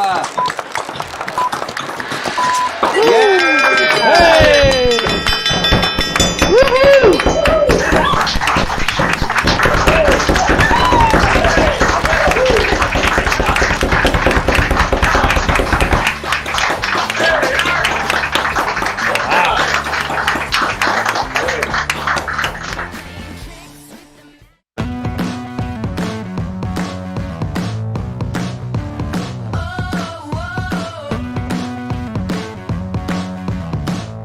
Hey! Woohoo!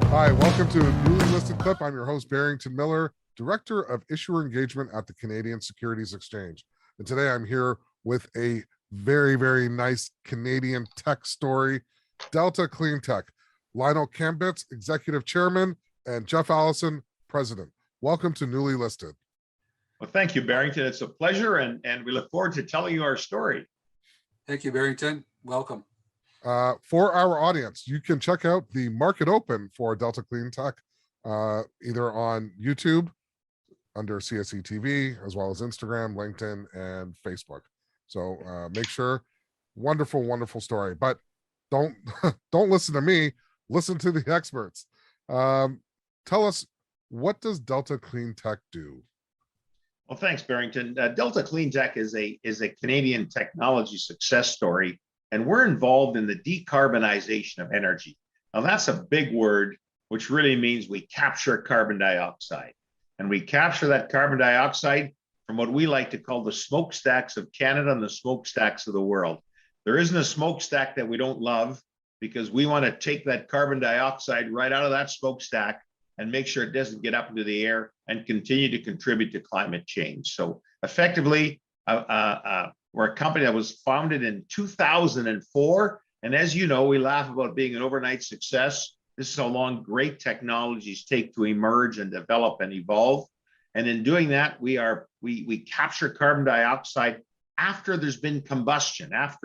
Hi, welcome to a newly listed clip. I'm your host, Barrington Miller, Director of Issuer Engagement at the Canadian Securities Exchange. And today I'm here with a very, very nice Canadian tech story, DELT CleanTech. Lionel Kambeitz, Executive Chairman, and Jeff Allison, President. Welcome to Newly Listed. Well, thank you, Barrington. It's a pleasure, and we look forward to telling you our story. Thank you, Barrington. Welcome. For our audience, you can check out the market open for DELT CleanTech either on YouTube under CSE TV, as well as Instagram, LinkedIn, and Facebook. So make sure, wonderful, wonderful story. But don't listen to me, listen to the experts. Tell us, what does DELT CleanTech do? Well, thanks, Barrington. DELT CleanTech is a Canadian technology success story, and we're involved in the decarbonization of energy. Now, that's a big word, which really means we capture carbon dioxide. And we capture that carbon dioxide from what we like to call the smokestacks of Canada and the smokestacks of the world. There isn't a smokestack that we don't love, because we want to take that carbon dioxide right out of that smokestack and make sure it doesn't get up into the air and continue to contribute to climate change. So effectively, we're a company that was founded in 2004. And as you know, we laugh about being an overnight success. This is how long great technologies take to emerge and develop and evolve. And in doing that, we capture carbon dioxide after there's been combustion, at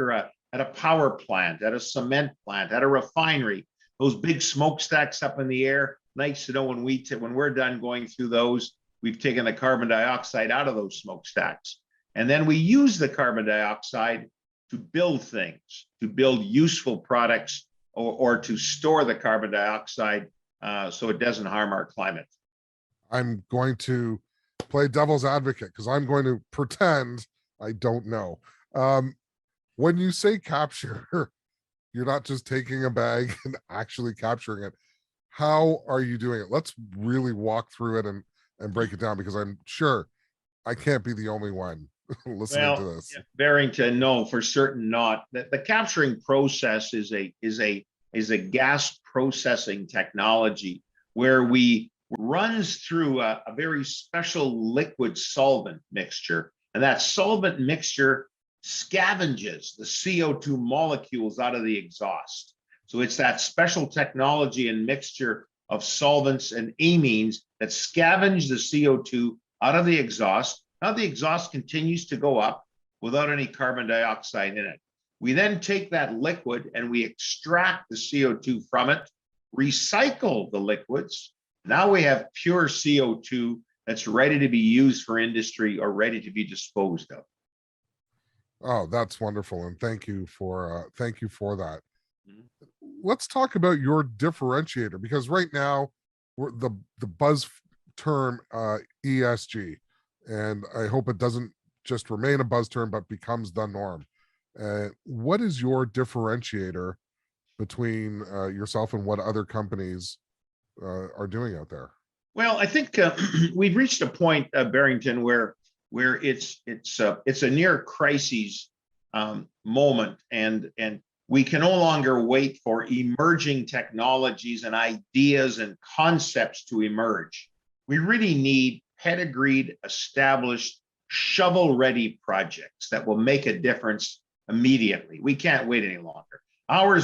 a power plant, at a cement plant, at a refinery, those big smokestacks up in the air. Nice to know when we're done going through those, we've taken the carbon dioxide out of those smokestacks. And then we use the carbon dioxide to build things, to build useful products, or to store the carbon dioxide so it doesn't harm our climate. I'm going to play devil's advocate because I'm going to pretend I don't know. When you say capture, you're not just taking a bag and actually capturing it. How are you doing it? Let's really walk through it and break it down, because I'm sure I can't be the only one listening to this. Barrington, no, for certain not. The capturing process is a gas processing technology where we runs through a very special liquid solvent mixture, and that solvent mixture scavenges the CO2 molecules out of the exhaust. So it's that special technology and mixture of solvents and amines that scavenge the CO2 out of the exhaust. Now the exhaust continues to go up without any carbon dioxide in it. We then take that liquid and we extract the CO2 from it, recycle the liquids. Now we have pure CO2 that's ready to be used for industry or ready to be disposed of. Oh, that's wonderful, and thank you for that. Mhm. Let's talk about your differentiator, because right now we're the buzz term ESG, and I hope it doesn't just remain a buzz term but becomes the norm. What is your differentiator between yourself and what other companies are doing out there? Well, I think we've reached a point, Barrington, where it's a near crisis moment, and we can no longer wait for emerging technologies and ideas and concepts to emerge. We really need pedigreed, established, shovel-ready projects that will make a difference immediately. We can't wait any longer.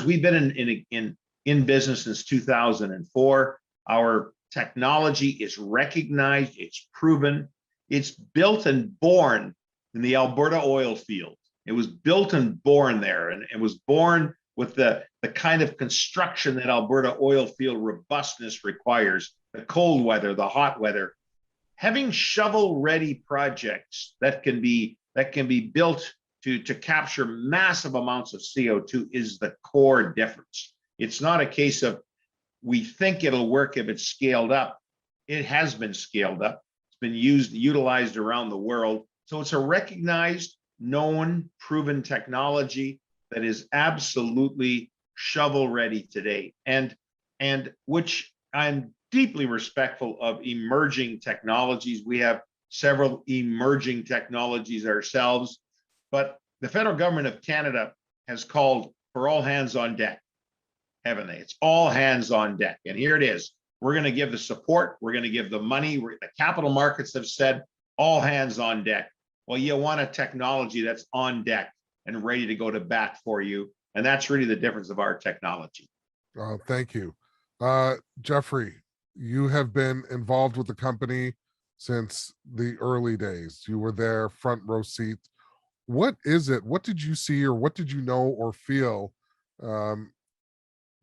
We've been in business since 2004. Our technology is recognized, it's proven, it's built and born in the Alberta oil field. It was built and born there, and it was born with the kind of construction that Alberta oil field robustness requires, the cold weather, the hot weather. Having shovel-ready projects that can be built to capture massive amounts of CO2 is the core difference. It's not a case of we think it'll work if it's scaled up. It has been scaled up. It's been utilized around the world. So it's a recognized, known, proven technology that is absolutely shovel ready today. And which I'm deeply respectful of emerging technologies. We have several emerging technologies ourselves, but the federal government of Canada has called for all hands on deck, haven't they? It's all hands on deck. And here it is. We're going to give the support. We're going to give the money. The capital markets have said all hands on deck. Well, you want a technology that's on deck and ready to go to bat for you. And that's really the difference of our technology. Thank you. Jeffrey, you have been involved with the company since the early days. You were there, front row seat. What is it? What did you see, or what did you know or feel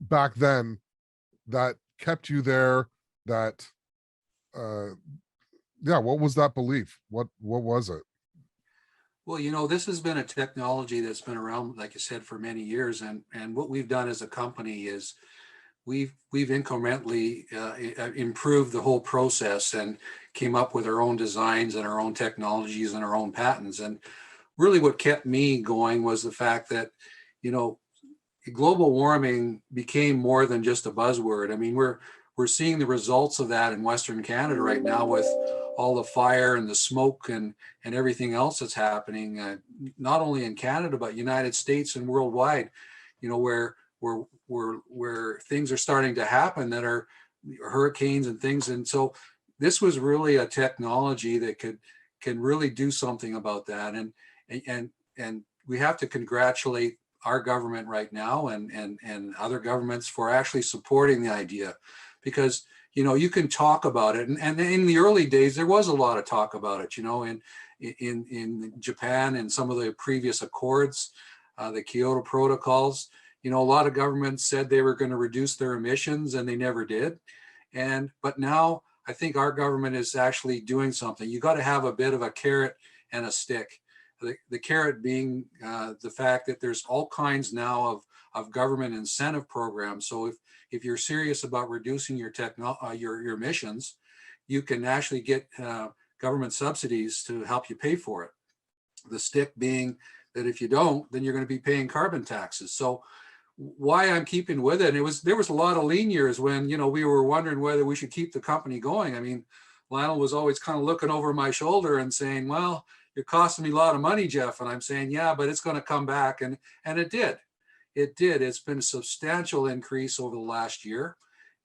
back then that kept you there? That, yeah, what was that belief? What was it? Well, you know, this has been a technology that's been around, like I said, for many years. And what we've done as a company is we've incrementally improved the whole process and came up with our own designs and our own technologies and our own patents. And really what kept me going was the fact that, you know, global warming became more than just a buzzword. I mean, we're seeing the results of that in Western Canada right now with all the fire and the smoke and everything else that's happening, not only in Canada, but United States and worldwide, you know, where things are starting to happen that are hurricanes and things. And so this was really a technology that can really do something about that. And we have to congratulate our government right now and other governments for actually supporting the idea, because, you know, you can talk about it. And in the early days, there was a lot of talk about it, you know, in Japan and some of the previous accords, the Kyoto protocols, you know, a lot of governments said they were going to reduce their emissions and they never did. But now I think our government is actually doing something. You got to have a bit of a carrot and a stick. The carrot being the fact that there's all kinds now of government incentive programs. So if you're serious about reducing your emissions, you can actually get government subsidies to help you pay for it. The stick being that if you don't, then you're going to be paying carbon taxes. So why I'm keeping with it, and there was a lot of lean years when, you know, we were wondering whether we should keep the company going. I mean, Lionel was always kind of looking over my shoulder and saying, well, you're costing me a lot of money, Jeff. And I'm saying, yeah, but it's going to come back. And it did. It did. It's been a substantial increase over the last year.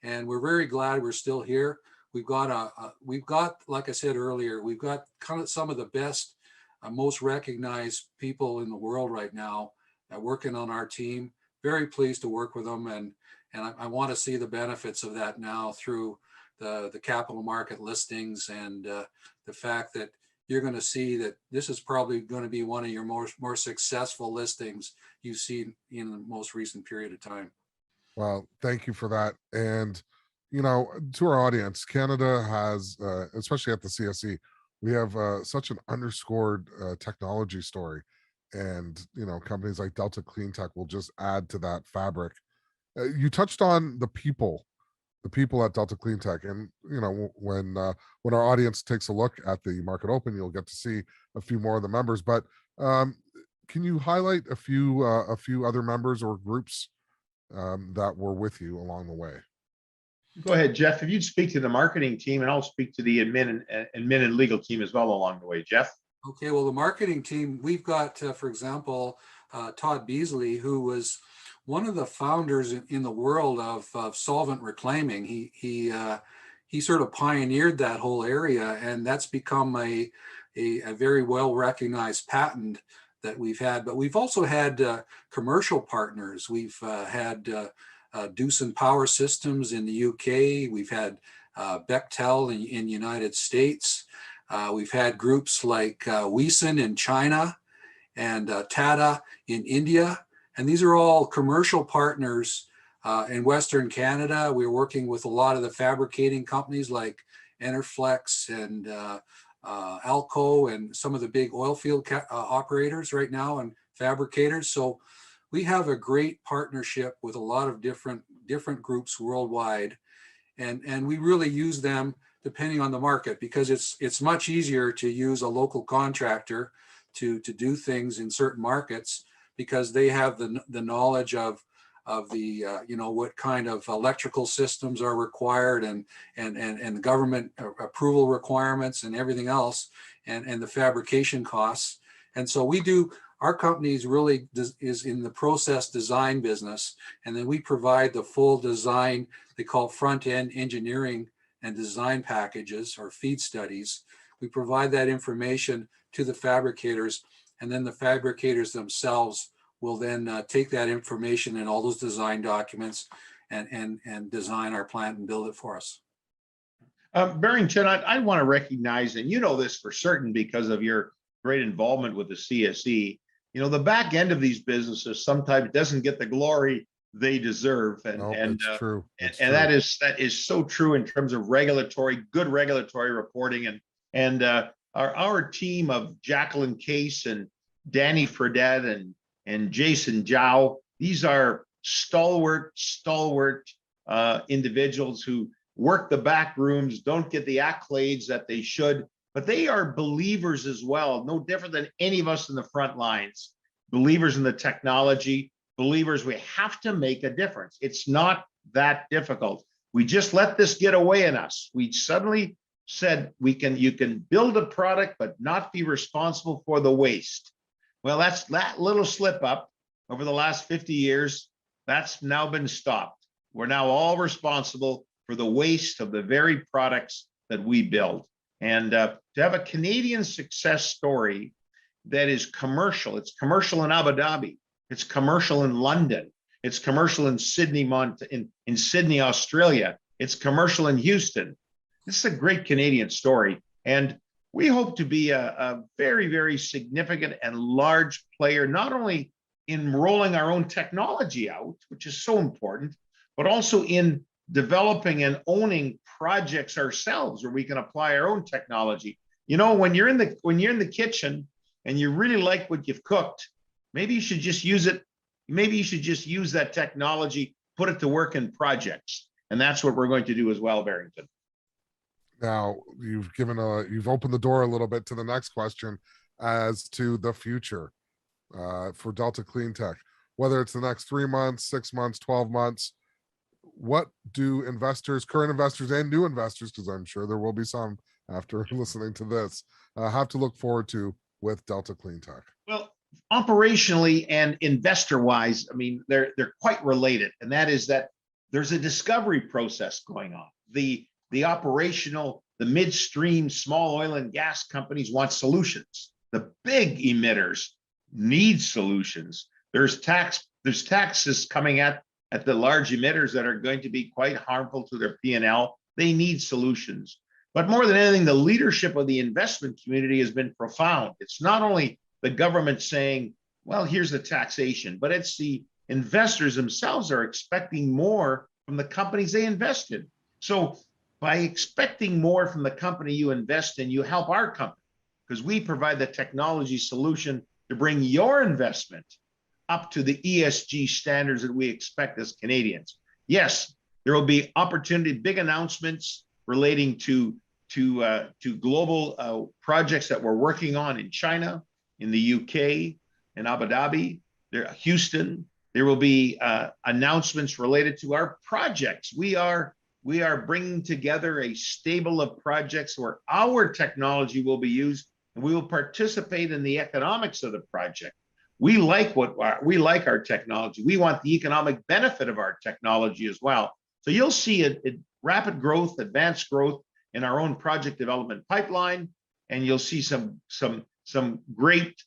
And we're very glad we're still here. We've got, like I said earlier, we've got kind of some of the best, most recognized people in the world right now working on our team. Very pleased to work with them. And I want to see the benefits of that now through the capital market listings and the fact that you're going to see that this is probably going to be one of your more successful listings you've seen in the most recent period of time. Well, thank you for that. And, you know, to our audience, Canada has, especially at the CSE, we have such an underscored technology story. And, you know, companies like Delta CleanTech will just add to that fabric. You touched on the people at Delta CleanTech, and, you know, when our audience takes a look at the market open, you'll get to see a few more of the members. But can you highlight a few other members or groups that were with you along the way? Go ahead, Jeff. If you'd speak to the marketing team, and I'll speak to the admin and legal team as well along the way. Jeff. Okay. Well, the marketing team, we've got, for example, Todd Beasley, who was one of the founders in the world of solvent reclaiming. He sort of pioneered that whole area, and that's become a very well recognized patent that we've had. But we've also had commercial partners. We've had Doosan Power Systems in the UK. We've had Bechtel in the United States. We've had groups like Weissen in China and Tata in India. And these are all commercial partners in Western Canada. We're working with a lot of the fabricating companies like Enerflex and Alco and some of the big oil field operators right now and fabricators. So we have a great partnership with a lot of different groups worldwide, and we really use them depending on the market, because it's much easier to use a local contractor to do things in certain markets, because they have the knowledge of the what kind of electrical systems are required and government approval requirements and everything else, and the fabrication costs. And so our company is in the process design business, and then we provide the full design. They call it front-end engineering and design packages or feed studies. We provide that information to the fabricators, and then the fabricators themselves will then take that information and all those design documents and design our plant and build it for us. Barrington, I want to recognize, and you know this for certain because of your great involvement with the CSE, the back end of these businesses sometimes doesn't get the glory they deserve. It's true. And that is so true in terms of good regulatory reporting. And our team of Jacqueline Case and Danny Fredette and Jason Zhao, these are stalwart individuals who work the back rooms, don't get the accolades that they should, but they are believers as well, no different than any of us in the front lines, believers in the technology, believers we have to make a difference. It's not that difficult. We just let this get away in us. We suddenly said you can build a product but not be responsible for the waste. Well, that little slip up over the last 50 years, that's now been stopped. We're now all responsible for the waste of the very products that we build. And to have a Canadian success story that is commercial, it's commercial in Abu Dhabi, it's commercial in London, it's commercial in Sydney, in Sydney, Australia, it's commercial in Houston. This is a great Canadian story. And we hope to be a very, very significant and large player, not only in rolling our own technology out, which is so important, but also in developing and owning projects ourselves where we can apply our own technology. When you're in the kitchen and you really like what you've cooked, maybe you should just use it. Maybe you should just use that technology, put it to work in projects. And that's what we're going to do as well, Barrington. Now you've opened the door a little bit to the next question as to the future for Delta CleanTech, whether it's the next 3 months, 6 months, 12 months. What do investors, current investors and new investors, because I'm sure there will be some after listening to this, have to look forward to with Delta CleanTech? Well, operationally and investor-wise, I mean, they're quite related, and that is that there's a discovery process going on. The operational, the midstream small oil and gas companies want solutions. The big emitters need solutions. There's taxes coming at the large emitters that are going to be quite harmful to their P&L. They need solutions. But more than anything, the leadership of the investment community has been profound. It's not only the government saying, well, here's the taxation, but it's the investors themselves are expecting more from the companies they invest in. So by expecting more from the company you invest in, you help our company, because we provide the technology solution to bring your investment up to the ESG standards that we expect as Canadians. Yes, there will be big announcements relating to global projects that we're working on in China, in the UK, in Abu Dhabi, Houston. There will be announcements related to our projects. We are bringing together a stable of projects where our technology will be used, and we will participate in the economics of the project. We like our technology. We want the economic benefit of our technology as well. So you'll see a rapid growth, advanced growth in our own project development pipeline, and you'll see some great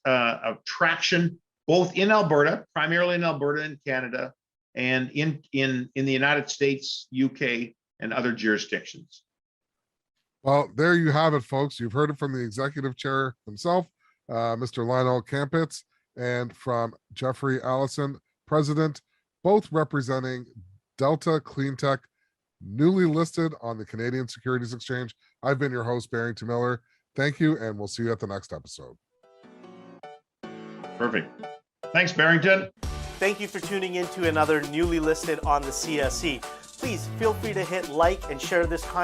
traction both in Alberta, primarily in Alberta and Canada, and in the United States, UK, and other jurisdictions. Well, there you have it, folks. You've heard it from the executive chair himself, Mr. Lionel Kambeitz, and from Jeffrey Allison, president, both representing Delta CleanTech, newly listed on the Canadian Securities Exchange. I've been your host, Barrington Miller, Thank you, and we'll see you at the next episode. Perfect. Thanks, Barrington. Thank you for tuning in to another newly listed on the CSE. Please feel free to hit like and share this content